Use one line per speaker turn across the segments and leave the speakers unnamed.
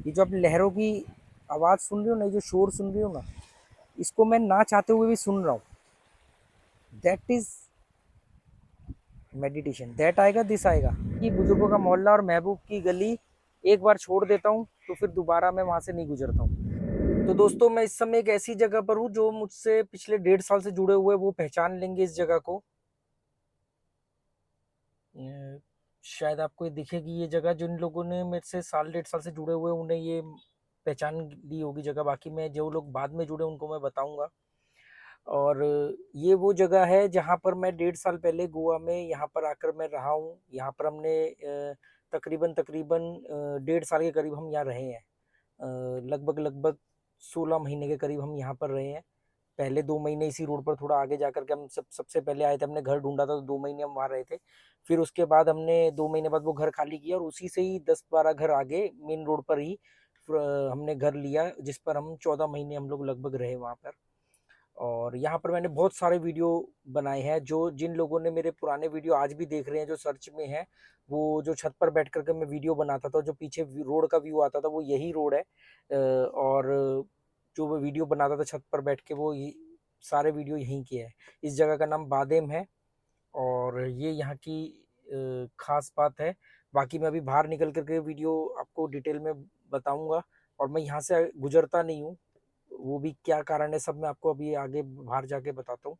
ये जो आप लहरों की आवाज़ सुन रहे हो ना, ये जो शोर सुन रहे हो ना, इसको मैं ना चाहते हुए भी सुन रहा हूँ। That is meditation. दैट आएगा, दिस आएगा। कि बुजुर्गों का मोहल्ला और महबूब की गली एक बार छोड़ देता हूँ तो फिर दोबारा मैं वहां से नहीं गुजरता हूँ। तो दोस्तों, मैं इस समय एक ऐसी जगह पर हूँ जो मुझसे पिछले 1.5 साल से जुड़े हुए वो पहचान लेंगे इस जगह को। शायद आपको ये दिखेगी ये जगह। जिन लोगों ने मेरे से साल 1.5 साल से जुड़े हुए उन्हें ये पहचान ली होगी जगह। बाकी मैं जो लोग बाद में जुड़े उनको मैं बताऊंगा। और ये वो जगह है जहाँ पर मैं 1.5 साल पहले गोवा में यहाँ पर आकर मैं रहा हूँ। यहाँ पर हमने तकरीबन तकरीबन 1.5 साल के करीब हम यहाँ रहे हैं। लगभग लगभग 16 महीने के करीब हम यहाँ पर रहे हैं। पहले 2 महीने इसी रोड पर, थोड़ा आगे जाकर के हम सबसे पहले आए थे। हमने घर ढूंढा था तो 2 महीने हम वहाँ रहे थे। फिर उसके बाद हमने 2 महीने बाद वो घर खाली किया और उसी से ही 10-12 घर आगे मेन रोड पर ही हमने घर लिया, जिस पर हम 14 महीने हम लोग लगभग रहे वहाँ पर। और यहाँ पर मैंने बहुत सारे वीडियो बनाए हैं। जो जिन लोगों ने मेरे पुराने वीडियो आज भी देख रहे हैं, जो सर्च में है, वो जो छत पर बैठ करके मैं वीडियो बनाता था, जो पीछे रोड का व्यू आता था, वो यही रोड है। और जो मैं वीडियो बनाता था छत पर बैठ के, वो सारे वीडियो यहीं के है। इस जगह का नाम बादेम है और ये यहाँ की खास बात है। बाकी मैं अभी बाहर निकल करके वीडियो आपको डिटेल में बताऊंगा। और मैं यहाँ से गुजरता नहीं हूँ, वो भी क्या कारण है सब मैं आपको अभी आगे बाहर जाके बताता हूँ।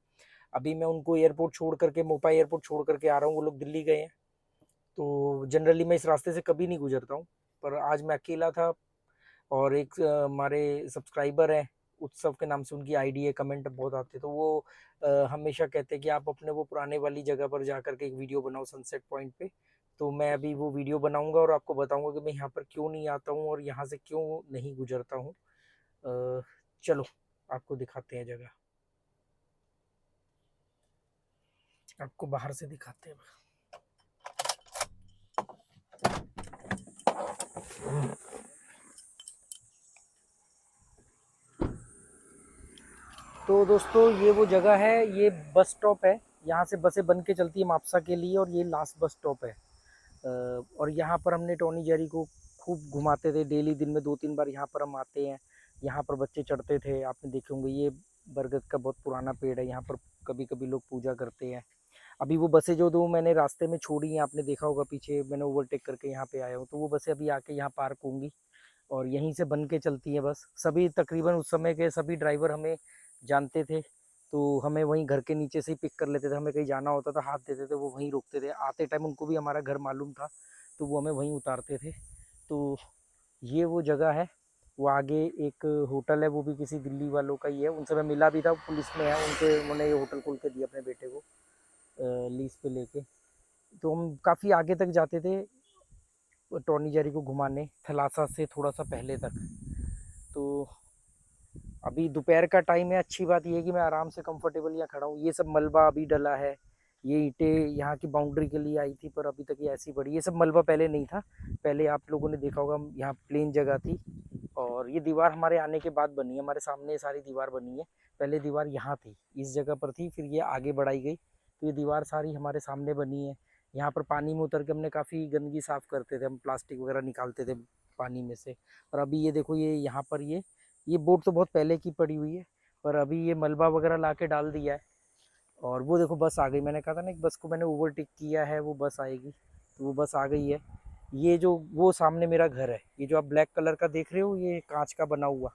अभी मैं उनको एयरपोर्ट छोड़ करके, मोपा एयरपोर्ट छोड़ करके आ रहा हूँ। वो लोग दिल्ली गए हैं। तो जनरली मैं इस रास्ते से कभी नहीं गुजरता हूँ, पर आज मैं अकेला था। और एक हमारे सब्सक्राइबर हैं, उत्सव के नाम से उनकी आईडी है, कमेंट बहुत आते हैं। तो वो हमेशा कहते हैं कि आप अपने वो पुराने वाली जगह पर जा करके एक वीडियो बनाओ सनसेट पॉइंट पे। तो मैं अभी वो वीडियो बनाऊंगा और आपको बताऊंगा कि मैं यहाँ पर क्यों नहीं आता हूँ और यहाँ से क्यों नहीं गुजरता हूँ। चलो आपको दिखाते हैं जगह, आपको बाहर से दिखाते हैं। तो दोस्तों, ये वो जगह है, ये बस स्टॉप है। यहाँ से बसें बन के चलती है मापसा के लिए और ये लास्ट बस स्टॉप है। और यहाँ पर हमने टॉनी जेरी को खूब घुमाते थे डेली। दिन में 2-3 बार यहाँ पर हम आते हैं। यहाँ पर बच्चे चढ़ते थे, आपने देखे होंगे। ये बरगद का बहुत पुराना पेड़ है, यहाँ पर कभी कभी लोग पूजा करते हैं। अभी वो बसें जो दो मैंने रास्ते में छोड़ी हैं, आपने देखा होगा, पीछे मैंने ओवरटेक करके यहाँ पे आया हूँ, तो वो बसें अभी आके यहाँ पार्क होंगी और यहीं से बन के चलती है बस। सभी तकरीबन उस समय के सभी ड्राइवर हमें जानते थे, तो हमें वहीं घर के नीचे से ही पिक कर लेते थे। हमें कहीं जाना होता था, हाथ देते थे, वो वहीं रोकते थे। आते टाइम उनको भी हमारा घर मालूम था, तो वो हमें वहीं उतारते थे। तो ये वो जगह है। वो आगे एक होटल है, वो भी किसी दिल्ली वालों का ही है। उनसे मैं मिला भी था, पुलिस में है उनके, उन्होंने ये होटल खोल के दिया अपने बेटे को लीज पे लेके। तो हम काफ़ी आगे तक जाते थे टॉनी जेरी को घुमाने, थलासा से थोड़ा सा पहले तक। तो अभी दोपहर का टाइम है। अच्छी बात यह है कि मैं आराम से कंफर्टेबल यहाँ खड़ा हूँ। ये सब मलबा अभी डला है। ये ईंटें यहाँ की बाउंड्री के लिए आई थी, पर अभी तक ये ऐसी पड़ी। ये सब मलबा पहले नहीं था। पहले आप लोगों ने देखा होगा यहाँ प्लेन जगह थी। और ये दीवार हमारे आने के बाद बनी है, हमारे सामने सारी दीवार बनी है। पहले दीवार यहाँ थी, इस जगह पर थी, फिर ये आगे बढ़ाई गई। तो ये दीवार सारी हमारे सामने बनी है। यहाँ पर पानी में उतर के हमने काफ़ी गंदगी साफ़ करते थे, हम प्लास्टिक वगैरह निकालते थे पानी में से। और अभी ये देखो, ये यहाँ पर ये बोट तो बहुत पहले की पड़ी हुई है, पर अभी ये मलबा वगैरह ला के डाल दिया है। और वो देखो बस आ गई। मैंने कहा था ना, एक बस को मैंने ओवरटेक किया है, वो बस आएगी। तो वो बस आ गई है। ये जो वो सामने मेरा घर है, ये जो आप ब्लैक कलर का देख रहे हो, ये कांच का बना हुआ,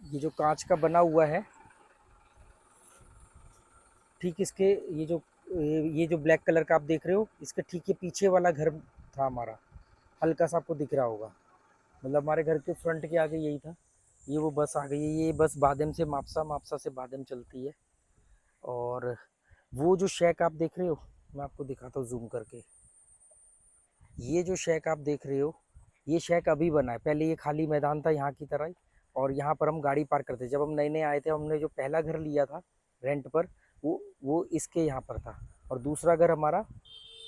ये जो कांच का बना हुआ है, ठीक इसके ये जो ब्लैक कलर का आप देख रहे हो, इसके ठीक ये पीछे वाला घर था हमारा। हल्का सा आपको दिख रहा होगा, मतलब हमारे घर के फ्रंट के आगे यही था। ये वो बस आ गई है। ये बस बादेम से मापसा, मापसा से बादेम चलती है। और वो जो शेक आप देख रहे हो, मैं आपको दिखाता हूँ जूम करके। ये जो शेक आप देख रहे हो, ये शेक अभी बना है। पहले ये खाली मैदान था यहाँ की तरह ही, और यहाँ पर हम गाड़ी पार्क करते। जब हम नए नए आए थे, हमने जो पहला घर लिया था रेंट पर, वो इसके यहाँ पर था। और दूसरा घर हमारा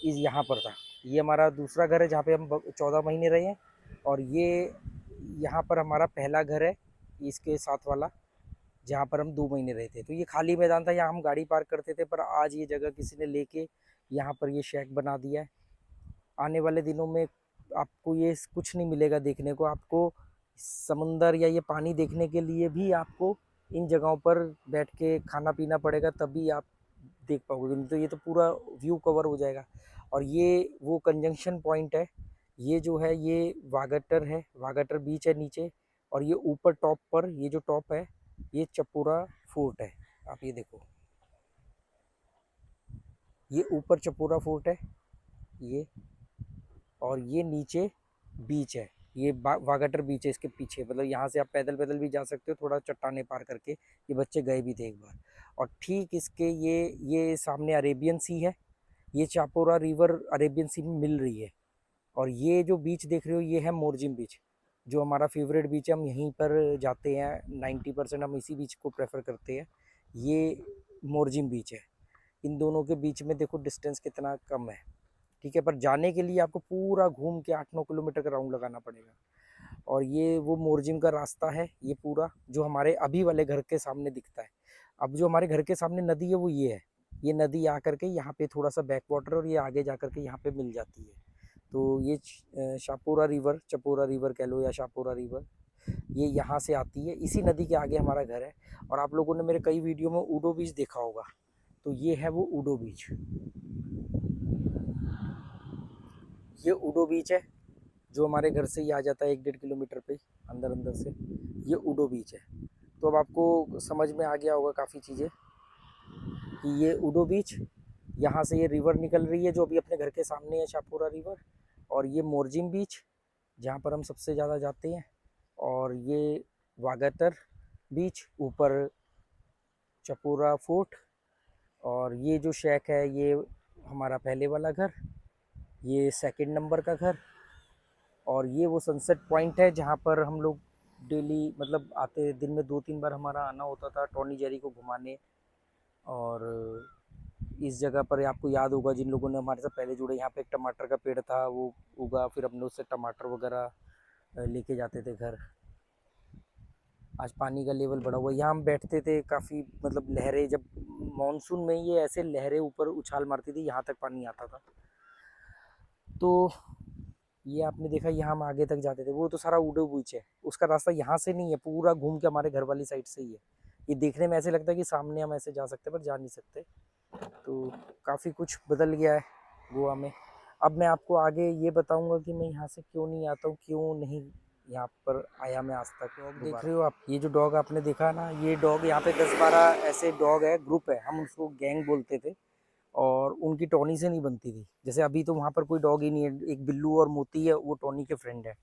इस यहाँ पर था। ये हमारा दूसरा घर है जहाँ पे हम 14 महीने रहे हैं। और ये यहाँ पर हमारा पहला घर है, इसके साथ वाला, जहाँ पर हम 2 महीने रहे थे। तो ये खाली मैदान था, यहाँ हम गाड़ी पार्क करते थे। पर आज ये जगह किसी ने लेके यहाँ पर ये शेक बना दिया है। आने वाले दिनों में आपको ये कुछ नहीं मिलेगा देखने को। आपको समुंदर या ये पानी देखने के लिए भी आपको इन जगहों पर बैठ के खाना पीना पड़ेगा, तभी आप देख पाओगे, नहीं तो ये तो पूरा व्यू कवर हो जाएगा। और ये वो कंजंक्शन पॉइंट है, ये जो है ये वागटर है, वागटर बीच है नीचे, और ये ऊपर टॉप पर ये जो टॉप है ये चपोरा फोर्ट है। आप ये देखो, ये ऊपर चपोरा फोर्ट है ये, और ये नीचे बीच है, ये वागटर बीच है इसके पीछे। मतलब यहाँ से आप पैदल पैदल भी जा सकते हो, थोड़ा चट्टाने पार करके। ये बच्चे गए भी थे एक बार। और ठीक इसके ये सामने अरेबियन सी है, ये चापोरा रिवर अरेबियन सी में मिल रही है। और ये जो बीच देख रहे हो ये है मोरजिम बीच, जो हमारा फेवरेट बीच है। हम यहीं पर जाते हैं, 90% हम इसी बीच को प्रेफर करते हैं। ये मोरजिम बीच है। इन दोनों के बीच में देखो डिस्टेंस कितना कम है, ठीक है। पर जाने के लिए आपको पूरा घूम के 8-9 किलोमीटर का राउंड लगाना पड़ेगा। और ये वो मोरजिम का रास्ता है ये पूरा, जो हमारे अभी वाले घर के सामने दिखता है। अब जो हमारे घर के सामने नदी है वो ये है, ये नदी आकर के यहाँ पे थोड़ा सा बैक वाटर, और ये आगे जा करके यहाँ पे मिल जाती है। तो ये शापोरा रिवर, चपोरा रिवर कह लो या शापोरा रिवर, ये यहाँ से आती है। इसी नदी के आगे हमारा घर है। और आप लोगों ने मेरे कई वीडियो में ऊडो बीच देखा होगा, तो ये है वो ऊडो बीच। ये ऊडो बीच है जो हमारे घर से ही आ जाता है 1-1.5 किलोमीटर पे अंदर अंदर से, ये ऊडो बीच है। तो अब आपको समझ में आ गया होगा काफ़ी चीज़ें कि ये ऊडो बीच, यहाँ से ये रिवर निकल रही है जो अभी अपने घर के सामने है, शापोरा रिवर। और ये मोरजिम बीच जहाँ पर हम सबसे ज़्यादा जाते हैं। और ये वागतर बीच, ऊपर चपोरा फोर्ट। और ये जो शेक है ये हमारा पहले वाला घर, ये सेकंड नंबर का घर। और ये वो सनसेट पॉइंट है जहाँ पर हम लोग डेली मतलब आते, दिन में 2-3 बार हमारा आना होता था टॉनी जेरी को घुमाने। और इस जगह पर आपको याद होगा, जिन लोगों ने हमारे साथ पहले जुड़े, यहाँ पे एक टमाटर का पेड़ था, वो उगा, फिर हमने उससे टमाटर वगैरह लेके जाते थे घर। आज पानी का लेवल बढ़ा हुआ है, यहाँ हम बैठते थे काफ़ी, मतलब लहरें जब मानसून में ये ऐसे लहरें ऊपर उछाल मारती थी, यहाँ तक पानी आता था। तो ये आपने देखा, यहाँ हम आगे तक जाते थे, वो तो सारा ऊडो बीच है, उसका रास्ता यहाँ से नहीं है, पूरा घूम के हमारे घर वाली साइड से ही है। ये देखने में ऐसे लगता है कि सामने हम ऐसे जा सकते हैं, पर जा नहीं सकते। तो काफ़ी कुछ बदल गया है गोवा में। अब मैं आपको आगे ये बताऊंगा कि मैं यहाँ से क्यों नहीं आता हूँ, क्यों नहीं यहाँ पर आया मैं आज तक। डॉग देख रहे हो आप, ये जो डॉग आपने देखा ना, ये डॉग यहाँ पे 10-12 ऐसे डॉग है, ग्रुप है, हम उसको गैंग बोलते थे। और उनकी टॉनी से नहीं बनती थी। जैसे अभी तो वहाँ पर कोई डॉग ही नहीं है, एक बिल्लू और मोती है, वो टॉनी के फ्रेंड है।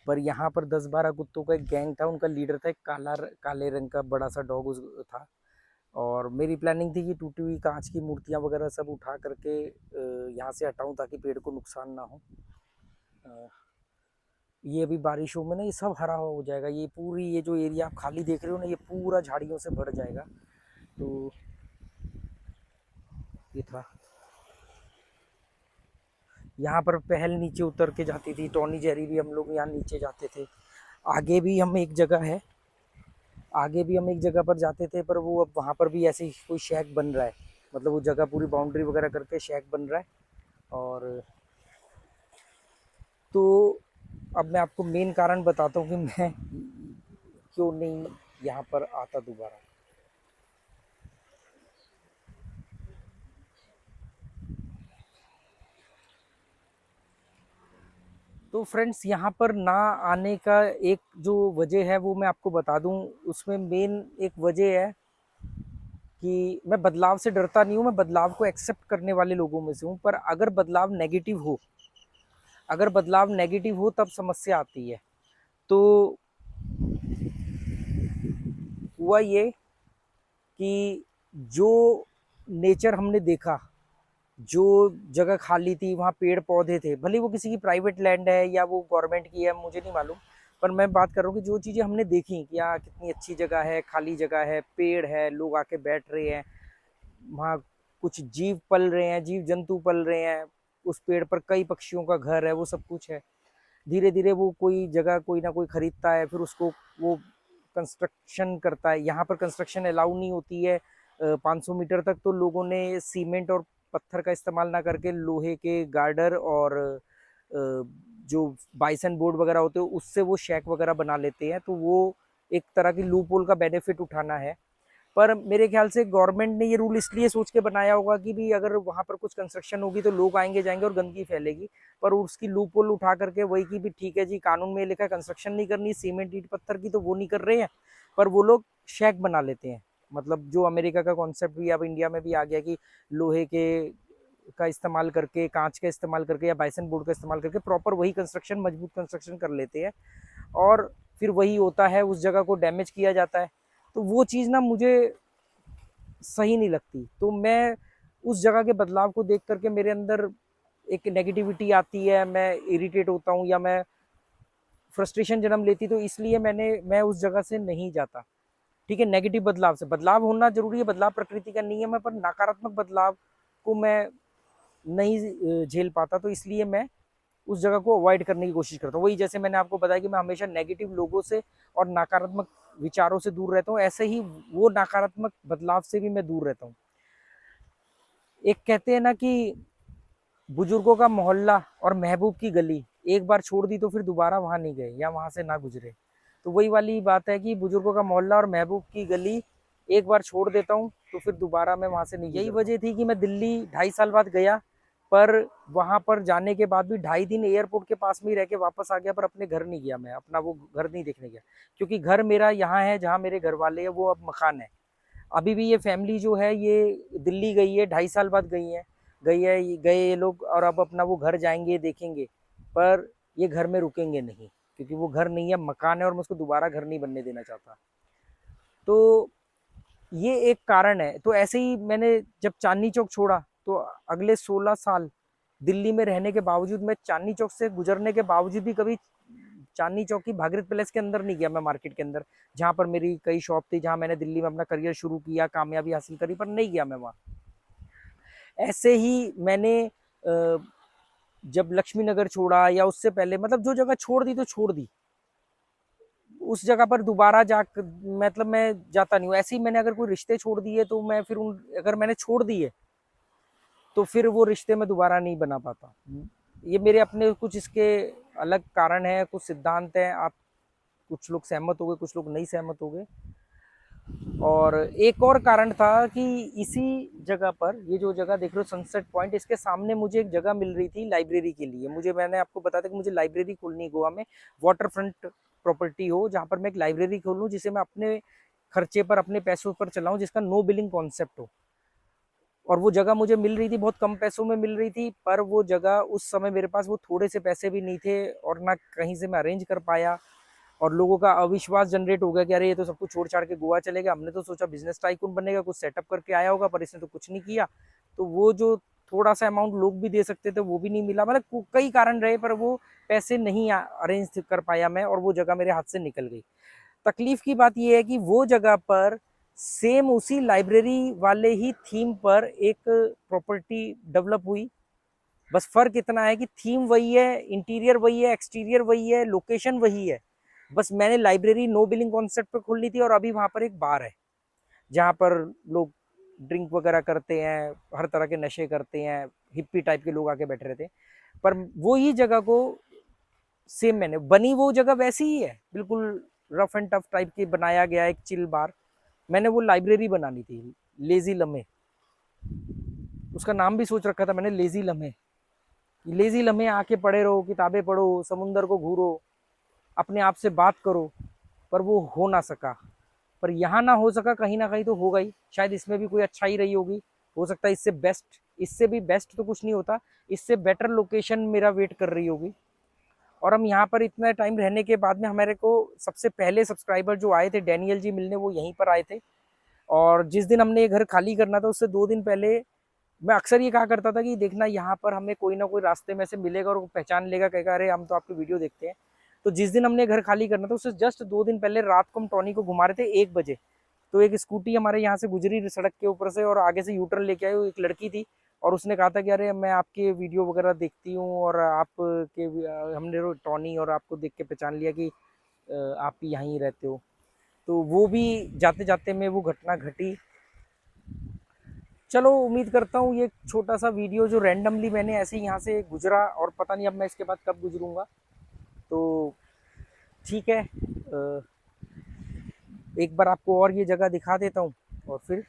पर यहाँ पर 10-12 कुत्तों का एक गैंग था, उनका लीडर था एक काले रंग का बड़ा सा डॉग था। और मेरी प्लानिंग थी कि टूटी हुई कांच की मूर्तियाँ वगैरह सब उठा करके यहाँ से हटाऊँ ताकि पेड़ को नुकसान ना हो। ये अभी बारिशों में ना ये सब हरा हो जाएगा, ये पूरी ये जो एरिया आप खाली देख रहे हो ना, ये पूरा झाड़ियों से भर जाएगा। तो ये था, यहाँ पर पहल नीचे उतर के जाती थी, टॉनी जेरी भी हम लोग यहाँ नीचे जाते थे। आगे भी हम एक जगह है, आगे भी हम एक जगह पर जाते थे, पर वो अब वहाँ पर भी ऐसे ही कोई शैक बन रहा है, मतलब वो जगह पूरी बाउंड्री वगैरह करके शैक बन रहा है। और तो अब मैं आपको मेन कारण बताता हूँ कि मैं क्यों नहीं यहाँ पर आता दोबारा। तो फ्रेंड्स, यहाँ पर ना आने का एक जो वजह है वो मैं आपको बता दूं। उसमें मेन एक वजह है कि मैं बदलाव से डरता नहीं हूँ, मैं बदलाव को एक्सेप्ट करने वाले लोगों में से हूँ। पर अगर बदलाव नेगेटिव हो, अगर बदलाव नेगेटिव हो तब समस्या आती है। तो हुआ ये कि जो नेचर हमने देखा, जो जगह खाली थी वहाँ पेड़ पौधे थे, भले वो किसी की प्राइवेट लैंड है या वो गवर्नमेंट की है, मुझे नहीं मालूम। पर मैं बात कर रहा हूँ कि जो चीज़ें हमने देखी कि यहाँ कितनी अच्छी जगह है, खाली जगह है, पेड़ है, लोग आके बैठ रहे हैं, वहाँ कुछ जीव पल रहे हैं, जीव जंतु पल रहे हैं, उस पेड़ पर कई पक्षियों का घर है, वो सब कुछ है। धीरे धीरे वो कोई जगह कोई ना कोई खरीदता है, फिर उसको वो कंस्ट्रक्शन करता है। यहाँ पर कंस्ट्रक्शन अलाउ नहीं होती है 500 मीटर तक, तो लोगों ने सीमेंट और पत्थर का इस्तेमाल ना करके लोहे के गार्डर और जो बाइसन बोर्ड वगैरह होते हैं उससे वो शेक वगैरह बना लेते हैं, तो वो एक तरह की लूप होल का बेनिफिट उठाना है। पर मेरे ख्याल से गवर्नमेंट ने ये रूल इसलिए सोच के बनाया होगा कि भी अगर वहाँ पर कुछ कंस्ट्रक्शन होगी तो लोग आएंगे जाएंगे और गंदगी फैलेगी, पर उसकी लूप होल उठा करके वही की भी ठीक है जी, कानून में लिखा है कंस्ट्रक्शन नहीं करनी, सीमेंट ईंट पत्थर की तो वो नहीं कर रहे हैं, पर वो लोग शेक बना लेते हैं। मतलब जो अमेरिका का कॉन्सेप्ट भी अब इंडिया में भी आ गया कि लोहे के का इस्तेमाल करके, कांच का इस्तेमाल करके या बाइसन बोर्ड का इस्तेमाल करके प्रॉपर वही कंस्ट्रक्शन, मजबूत कंस्ट्रक्शन कर लेते हैं, और फिर वही होता है, उस जगह को डैमेज किया जाता है। तो वो चीज़ ना मुझे सही नहीं लगती। तो मैं उस जगह के बदलाव को देख करके मेरे अंदर एक नेगेटिविटी आती है, मैं इरिटेट होता हूँ या मैं फ्रस्ट्रेशन जन्म लेती, तो इसलिए मैं उस जगह से नहीं जाता। ठीक है, नेगेटिव बदलाव से, बदलाव होना जरूरी है, बदलाव प्रकृति का नियम है, पर नकारात्मक बदलाव को मैं नहीं झेल पाता, तो इसलिए मैं उस जगह को अवॉइड करने की कोशिश करता हूँ। वही जैसे मैंने आपको बताया कि मैं हमेशा नेगेटिव लोगों से और नकारात्मक विचारों से दूर रहता हूँ, ऐसे ही वो नकारात्मक बदलाव से भी मैं दूर रहता हूँ। एक कहते हैं ना कि बुजुर्गों का मोहल्ला और महबूब की गली, एक बार छोड़ दी तो फिर दोबारा वहां नहीं गए या वहां से ना गुजरे। तो वही वाली बात है कि बुजुर्गों का मोहल्ला और महबूब की गली एक बार छोड़ देता हूँ तो फिर दोबारा मैं वहां से नहीं। यही वजह थी कि मैं दिल्ली 2.5 साल बाद गया, पर वहां पर जाने के बाद भी 2.5 दिन एयरपोर्ट के पास में ही रह के वापस आ गया, पर अपने घर नहीं गया, मैं अपना वो घर नहीं देखने गया, क्योंकि घर मेरा यहाँ है जहाँ मेरे घर वाले हैं, वो अब मकान है। अभी भी ये फैमिली जो है ये दिल्ली गई है, 2.5 साल बाद गए ये लोग, और अब अपना वो घर जाएंगे देखेंगे, पर ये घर में रुकेंगे नहीं, क्योंकि वो घर नहीं है, मकान है, और मैं उसको दोबारा घर नहीं बनने देना चाहता। तो ये एक कारण है। तो ऐसे ही मैंने जब चांदनी चौक छोड़ा, तो अगले 16 साल दिल्ली में रहने के बावजूद, मैं चांदनी चौक से गुजरने के बावजूद भी कभी चांदनी चौक की भागीरथ पैलेस के अंदर नहीं गया मैं, मार्केट के अंदर जहां पर मेरी कई शॉप थी, जहां मैंने दिल्ली में अपना करियर शुरू किया, कामयाबी हासिल करी, पर नहीं गया मैं वहां। ऐसे ही मैंने जब लक्ष्मी नगर छोड़ा या उससे पहले, मतलब जो जगह छोड़ दी तो छोड़ दी, उस जगह पर दोबारा जा, मतलब मैं जाता नहीं हूँ। ऐसे ही मैंने अगर कोई रिश्ते छोड़ दिए तो मैं फिर अगर मैंने छोड़ दिए तो फिर वो रिश्ते में दोबारा नहीं बना पाता। ये मेरे अपने कुछ इसके अलग कारण है, कुछ सिद्धांत हैं, आप कुछ लोग सहमत हो गए, कुछ लोग नहीं सहमत हो गए। और एक और कारण था कि इसी जगह पर, ये जो जगह देख रहे हो सनसेट पॉइंट, इसके सामने मुझे एक जगह मिल रही थी लाइब्रेरी के लिए। मैंने आपको बताया था कि मुझे लाइब्रेरी खोलनी है गोवा में, वाटर फ्रंट प्रॉपर्टी हो जहाँ पर मैं एक लाइब्रेरी खोलूँ, जिसे मैं अपने खर्चे पर, अपने पैसों पर चलाऊं, जिसका नो बिलिंग कॉन्सेप्ट हो। और वो जगह मुझे मिल रही थी, बहुत कम पैसों में मिल रही थी, पर वो जगह उस समय मेरे पास वो थोड़े से पैसे भी नहीं थे, और ना कहीं से मैं अरेंज कर पाया। और लोगों का अविश्वास जनरेट हो गया कि अरे ये तो सब कुछ छोड़ छाड़ के गोवा चलेगा, हमने तो सोचा बिजनेस टाइकून बनेगा, कुछ सेटअप करके आया होगा, पर इसने तो कुछ नहीं किया। तो वो जो थोड़ा सा अमाउंट लोग भी दे सकते थे वो भी नहीं मिला, मतलब कई कारण रहे, पर वो पैसे नहीं अरेंज कर पाया मैं, और वो जगह मेरे हाथ से निकल गई। तकलीफ की बात यह है कि वो जगह पर सेम उसी लाइब्रेरी वाले ही थीम पर एक प्रॉपर्टी डेवलप हुई। बस फर्क इतना है कि थीम वही है, इंटीरियर वही है, एक्सटीरियर वही है, लोकेशन वही है। बस मैंने लाइब्रेरी नो बिलिंग कॉन्सेप्ट पे खोल ली थी, और अभी वहां पर एक बार है जहां पर लोग ड्रिंक वगैरह करते हैं, हर तरह के नशे करते हैं, हिप्पी टाइप के लोग आके बैठे रहते हैं। पर वो ही जगह को सेम मैंने बनी, वो जगह वैसी ही है, बिल्कुल रफ एंड टफ टाइप की बनाया गया एक चिल बार। मैंने वो लाइब्रेरी बनानी थी, लेजी लम्हे, उसका नाम भी सोच रखा था मैंने, लेजी लम्हे। लेजी लम्हे, आके पढ़े रहो, किताबें पढ़ो, समुंदर को घूरो, अपने आप से बात करो, पर वो हो ना सका। पर यहाँ ना हो सका, कहीं ना कहीं तो होगा ही, शायद इसमें भी कोई अच्छाई रही होगी, हो सकता है इससे बेस्ट, इससे भी बेस्ट तो कुछ नहीं होता, इससे बेटर लोकेशन मेरा वेट कर रही होगी। और हम यहाँ पर इतना टाइम रहने के बाद में, हमारे को सबसे पहले सब्सक्राइबर जो आए थे डैनियल जी मिलने, वो यहीं पर आए थे। और जिस दिन हमने ये घर खाली करना था उससे 2 दिन पहले मैं अक्सर ये कहा करता था कि देखना यहाँ पर हमें कोई ना कोई रास्ते में से मिलेगा और वो पहचान लेगा, कहेगा अरे हम तो आपकी वीडियो देखते हैं। तो जिस दिन हमने घर खाली करना था उससे जस्ट 2 दिन पहले रात को हम टॉनी को घुमा रहे थे 1 बजे। तो एक स्कूटी हमारे यहाँ से गुजरी सड़क के ऊपर से, और आगे से यूटर्न लेके आई, एक लड़की थी, और उसने कहा था कि अरे मैं आपके वीडियो वगैरह देखती हूँ, और आपके हमने टॉनी और आपको देख के पहचान लिया कि आप यहीं रहते हो। तो वो भी जाते जाते में वो घटना घटी। चलो उम्मीद करता हूँ ये छोटा सा वीडियो जो रैंडमली मैंने ऐसे ही यहाँ से गुजरा, और पता नहीं अब मैं इसके बाद कब गुजरूंगा, तो ठीक है। एक बार आपको और ये जगह दिखा देता हूँ और फिर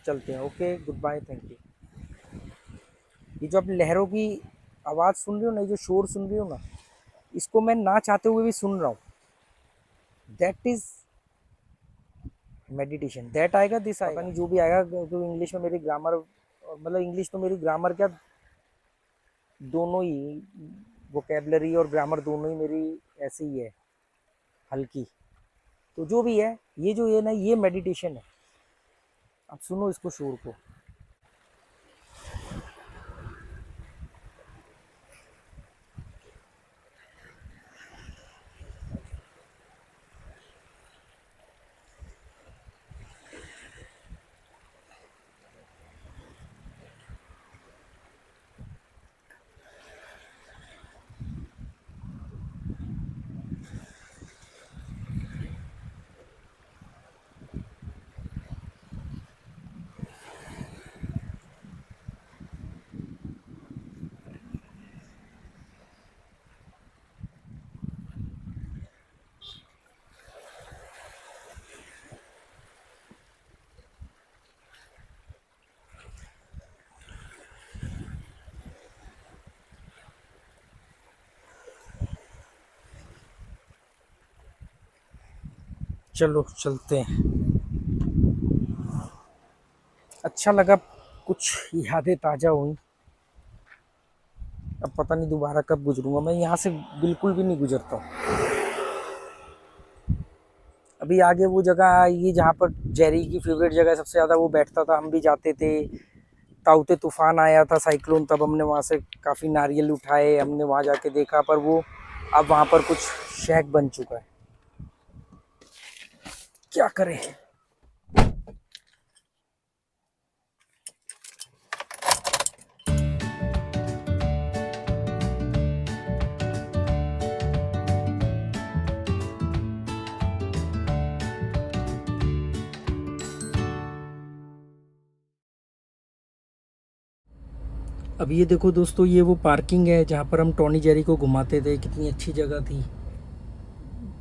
चलते हैं। Okay, good bye, thank you. ये जो आप लहरों की आवाज़ सुन रहे हो ना, ये जो शोर सुन रहे हो ना, इसको मैं ना चाहते हुए भी सुन रहा हूँ। दैट इज मेडिटेशन, दैट आएगा, दिस आएगा, पता नहीं जो भी आएगा, जो इंग्लिश में मेरी ग्रामर, मतलब इंग्लिश तो मेरी ग्रामर क्या, दोनों ही वोकेबलरी और ग्रामर दोनों ही मेरी ऐसे ही है, हल्की। तो जो भी है, ये जो है ना, ये मेडिटेशन है। आप सुनो इसको, शोर को। चलो चलते हैं। अच्छा लगा, कुछ यादें ताज़ा हुई। अब पता नहीं दोबारा कब गुजरूंगा, मैं यहाँ से बिल्कुल भी नहीं गुजरता हूँ। अभी आगे वो जगह आएगी जहाँ पर जेरी की फेवरेट जगह है सबसे ज़्यादा, वो बैठता था, हम भी जाते थे। ताउते तूफान आया था, साइक्लोन, तब हमने वहाँ से काफ़ी नारियल उठाए, हमने वहाँ जाके देखा, पर वो अब वहाँ पर कुछ शैक बन चुका है, क्या करें। अब ये देखो दोस्तों, ये वो पार्किंग है जहाँ पर हम टॉनी जेरी को घुमाते थे, कितनी अच्छी जगह थी।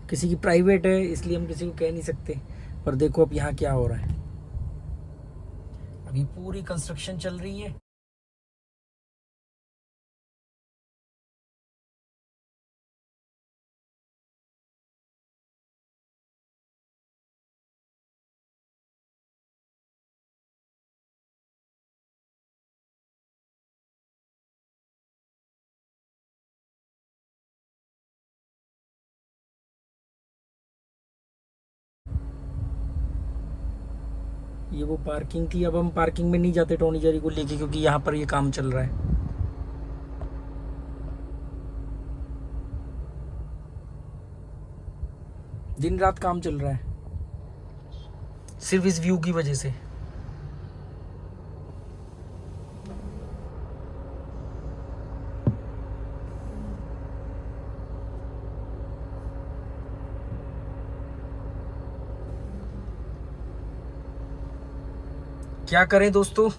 किसी की प्राइवेट है इसलिए हम किसी को कह नहीं सकते, पर देखो अब यहाँ क्या हो रहा है। अभी पूरी कंस्ट्रक्शन चल रही है। ये वो पार्किंग थी, अब हम पार्किंग में नहीं जाते टॉनी जेरी को लेके, क्योंकि यहाँ पर ये काम चल रहा है। दिन रात काम चल रहा है, सिर्फ इस व्यू की वजह से। क्या करें दोस्तों,